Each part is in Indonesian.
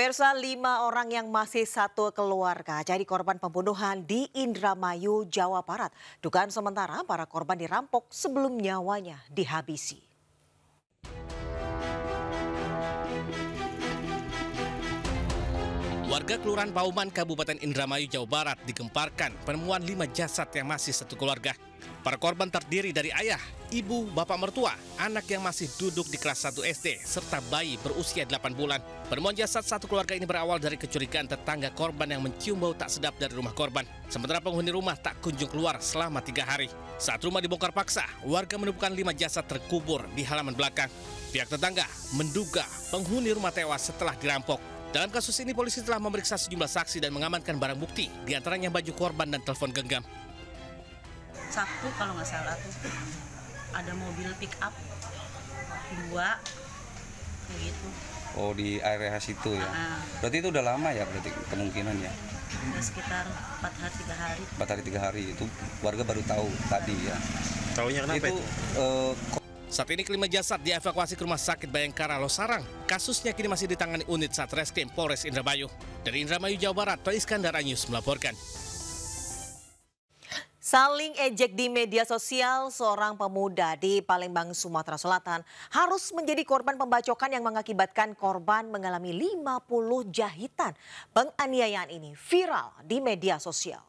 Pemirsa, 5 orang yang masih satu keluarga jadi korban pembunuhan di Indramayu, Jawa Barat. Dugaan sementara para korban dirampok sebelum nyawanya dihabisi. Warga Kelurahan Pauman, Kabupaten Indramayu, Jawa Barat digemparkan penemuan 5 jasad yang masih satu keluarga. Para korban terdiri dari ayah, ibu, bapak mertua, anak yang masih duduk di kelas 1 SD, serta bayi berusia 8 bulan. Penemuan jasad satu keluarga ini berawal dari kecurigaan tetangga korban yang mencium bau tak sedap dari rumah korban. Sementara penghuni rumah tak kunjung keluar selama 3 hari. Saat rumah dibongkar paksa, warga menemukan 5 jasad terkubur di halaman belakang. Pihak tetangga menduga penghuni rumah tewas setelah dirampok. Dalam kasus ini, polisi telah memeriksa sejumlah saksi dan mengamankan barang bukti, diantaranya baju korban dan telepon genggam. Sabtu kalau nggak salah tuh ada mobil pick up 2 kayak gitu. Oh, di area situ ya. Berarti itu udah lama ya, berarti kemungkinan ya. Udah sekitar 4 hari 3 hari. 4 hari 3 hari itu warga baru tahu tadi ya. Taunya kenapa itu? Saat ini kelima jasad dievakuasi ke Rumah Sakit Bayangkara Losarang. Kasusnya kini masih ditangani unit Satreskrim Polres Indramayu. Dari Indramayu, Jawa Barat, Toh Iskandar Anyus melaporkan. Saling ejek di media sosial, seorang pemuda di Palembang, Sumatera Selatan harus menjadi korban pembacokan yang mengakibatkan korban mengalami 50 jahitan. Penganiayaan ini viral di media sosial.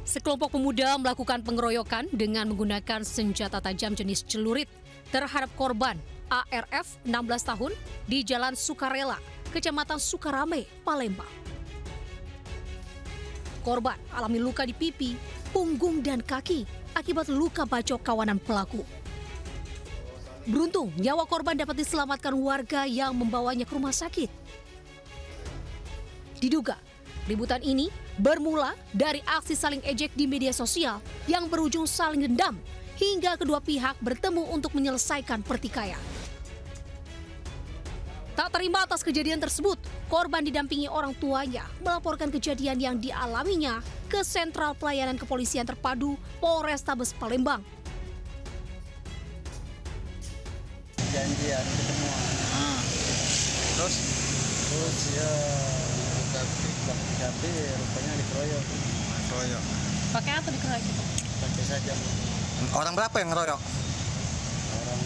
Sekelompok pemuda melakukan pengeroyokan dengan menggunakan senjata tajam jenis celurit terhadap korban ARF 16 tahun di Jalan Sukarela, Kecamatan Sukarame, Palembang. Korban alami luka di pipi, punggung, dan kaki akibat luka bacok kawanan pelaku. Beruntung, nyawa korban dapat diselamatkan warga yang membawanya ke rumah sakit. Diduga, ributan ini bermula dari aksi saling ejek di media sosial yang berujung saling dendam hingga kedua pihak bertemu untuk menyelesaikan pertikaian. Tak terima atas kejadian tersebut, korban didampingi orang tuanya melaporkan kejadian yang dialaminya ke Sentral Pelayanan Kepolisian Terpadu Polrestabes Palembang. Janjian ketemuan. Terus ya tapi rupanya dikeroyok. Keroyok. Pakai apa dikeroyok itu? Pakai saja. Orang berapa yang ngeroyok? Orang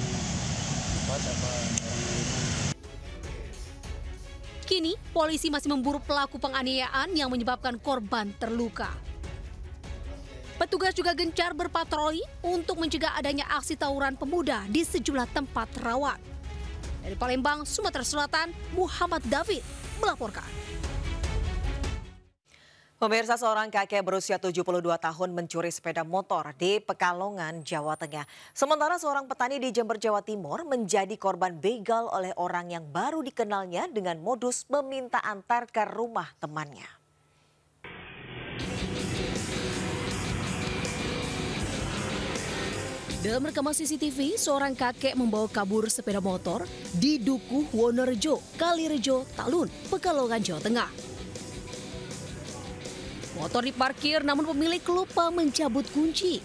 4 apa orang 5. Kini, polisi masih memburu pelaku penganiayaan yang menyebabkan korban terluka. Petugas juga gencar berpatroli untuk mencegah adanya aksi tawuran pemuda di sejumlah tempat rawan. Dari Palembang, Sumatera Selatan, Muhammad David melaporkan. Pemirsa, seorang kakek berusia 72 tahun mencuri sepeda motor di Pekalongan, Jawa Tengah. Sementara seorang petani di Jember, Jawa Timur menjadi korban begal oleh orang yang baru dikenalnya dengan modus meminta antar ke rumah temannya. Dalam rekaman CCTV, seorang kakek membawa kabur sepeda motor di Dukuh Wonorejo, Kalirejo, Talun, Pekalongan, Jawa Tengah. Motor diparkir namun pemilik lupa mencabut kunci.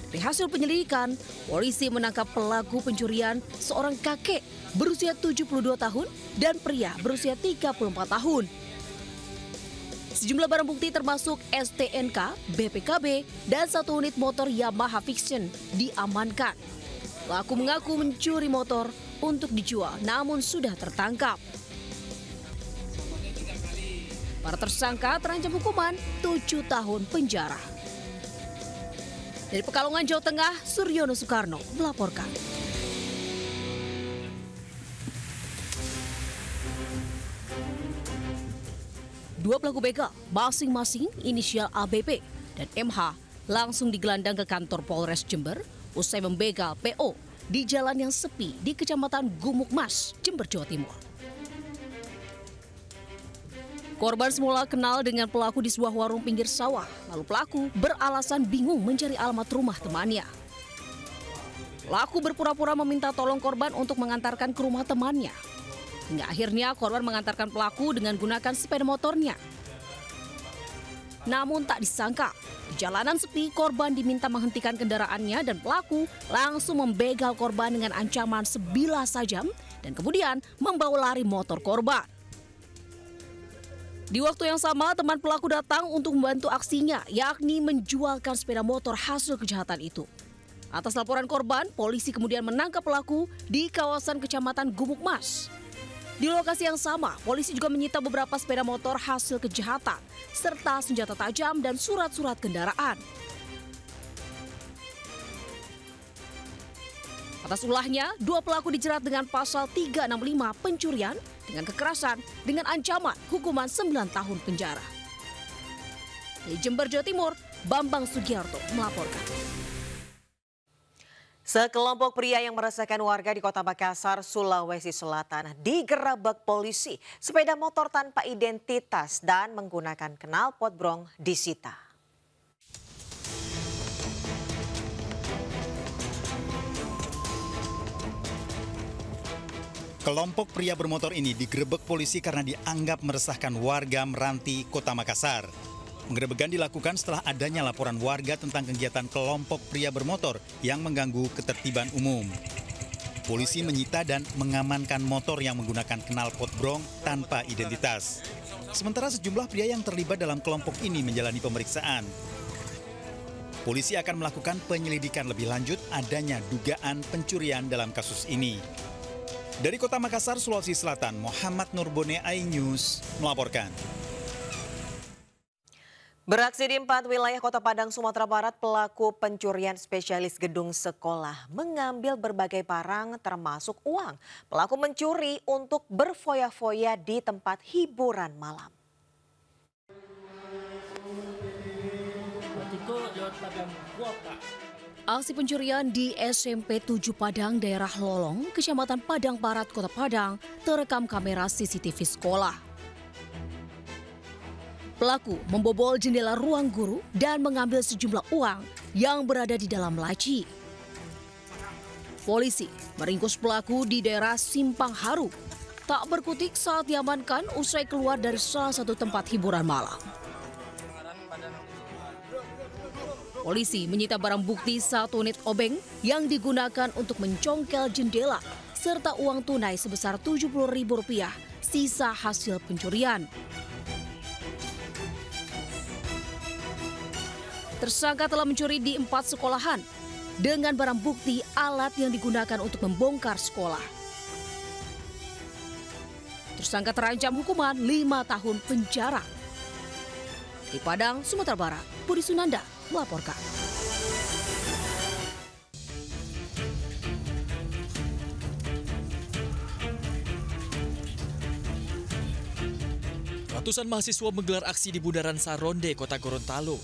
Dari hasil penyelidikan, polisi menangkap pelaku pencurian seorang kakek berusia 72 tahun dan pria berusia 34 tahun. Sejumlah barang bukti termasuk STNK, BPKB, dan 1 unit motor Yamaha Vision diamankan. Pelaku mengaku mencuri motor untuk dijual namun sudah tertangkap. Para tersangka terancam hukuman 7 tahun penjara. Dari Pekalongan, Jawa Tengah, Suryono Soekarno melaporkan. Dua pelaku begal, masing-masing inisial ABP dan MH, langsung digelandang ke kantor Polres Jember usai membegal PO di jalan yang sepi di Kecamatan Gumukmas, Jember, Jawa Timur. Korban semula kenal dengan pelaku di sebuah warung pinggir sawah, lalu pelaku beralasan bingung mencari alamat rumah temannya. Pelaku berpura-pura meminta tolong korban untuk mengantarkan ke rumah temannya. Hingga akhirnya korban mengantarkan pelaku dengan gunakan sepeda motornya. Namun tak disangka, di jalanan sepi korban diminta menghentikan kendaraannya dan pelaku langsung membegal korban dengan ancaman sebilah sajam dan kemudian membawa lari motor korban. Di waktu yang sama, teman pelaku datang untuk membantu aksinya, yakni menjualkan sepeda motor hasil kejahatan itu. Atas laporan korban, polisi kemudian menangkap pelaku di kawasan Kecamatan Gumuk Mas. Di lokasi yang sama, polisi juga menyita beberapa sepeda motor hasil kejahatan, serta senjata tajam dan surat-surat kendaraan. Atas ulahnya, dua pelaku dijerat dengan pasal 365 pencurian dengan kekerasan dengan ancaman hukuman 9 tahun penjara. Di Jember, Jawa Timur, Bambang Sugiarto melaporkan. Sekelompok pria yang meresahkan warga di Kota Makassar, Sulawesi Selatan digerebek polisi. Sepeda motor tanpa identitas dan menggunakan knalpot brong disita. Kelompok pria bermotor ini digerebek polisi karena dianggap meresahkan warga Meranti, Kota Makassar. Penggerebekan dilakukan setelah adanya laporan warga tentang kegiatan kelompok pria bermotor yang mengganggu ketertiban umum. Polisi menyita dan mengamankan motor yang menggunakan knalpot brong tanpa identitas. Sementara sejumlah pria yang terlibat dalam kelompok ini menjalani pemeriksaan. Polisi akan melakukan penyelidikan lebih lanjut adanya dugaan pencurian dalam kasus ini. Dari Kota Makassar, Sulawesi Selatan, Muhammad Nurbone, iNews melaporkan. Beraksi di 4 wilayah Kota Padang, Sumatera Barat, pelaku pencurian spesialis gedung sekolah mengambil berbagai barang termasuk uang. Pelaku mencuri untuk berfoya-foya di tempat hiburan malam. Aksi pencurian di SMP 7 Padang, daerah Lolong, Kecamatan Padang Barat, Kota Padang, terekam kamera CCTV sekolah. Pelaku membobol jendela ruang guru dan mengambil sejumlah uang yang berada di dalam laci. Polisi meringkus pelaku di daerah Simpang Haru, tak berkutik saat diamankan usai keluar dari salah satu tempat hiburan malam. Polisi menyita barang bukti 1 unit obeng yang digunakan untuk mencongkel jendela serta uang tunai sebesar Rp70.000 sisa hasil pencurian. Tersangka telah mencuri di 4 sekolahan dengan barang bukti alat yang digunakan untuk membongkar sekolah. Tersangka terancam hukuman 5 tahun penjara. Di Padang, Sumatera Barat, Budi Sunanda melaporkan. Ratusan mahasiswa menggelar aksi di Bundaran Saronde, Kota Gorontalo.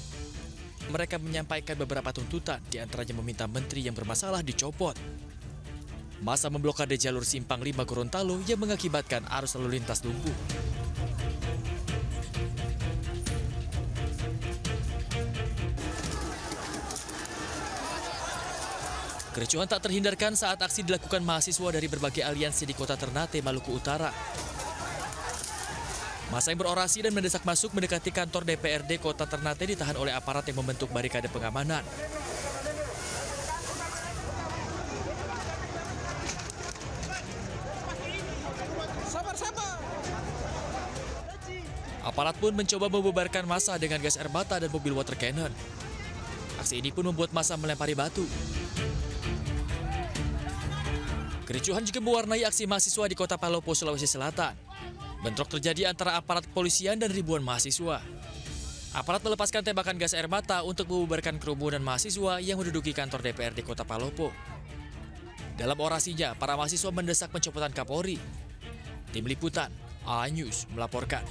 Mereka menyampaikan beberapa tuntutan, diantaranya meminta menteri yang bermasalah dicopot. Masa memblokade jalur Simpang 5 Gorontalo yang mengakibatkan arus lalu lintas lumpuh. Kericuhan tak terhindarkan saat aksi dilakukan mahasiswa dari berbagai aliansi di Kota Ternate, Maluku Utara. Masa yang berorasi dan mendesak masuk mendekati kantor DPRD Kota Ternate ditahan oleh aparat yang membentuk barikade pengamanan. Aparat pun mencoba membubarkan massa dengan gas air mata dan mobil water cannon. Aksi ini pun membuat massa melempari batu. Kericuhan juga mewarnai aksi mahasiswa di Kota Palopo, Sulawesi Selatan. Bentrok terjadi antara aparat kepolisian dan ribuan mahasiswa. Aparat melepaskan tembakan gas air mata untuk membubarkan kerumunan mahasiswa yang menduduki kantor DPRD Kota Palopo. Dalam orasinya, para mahasiswa mendesak pencopotan Kapolri. Tim Liputan, iNews melaporkan.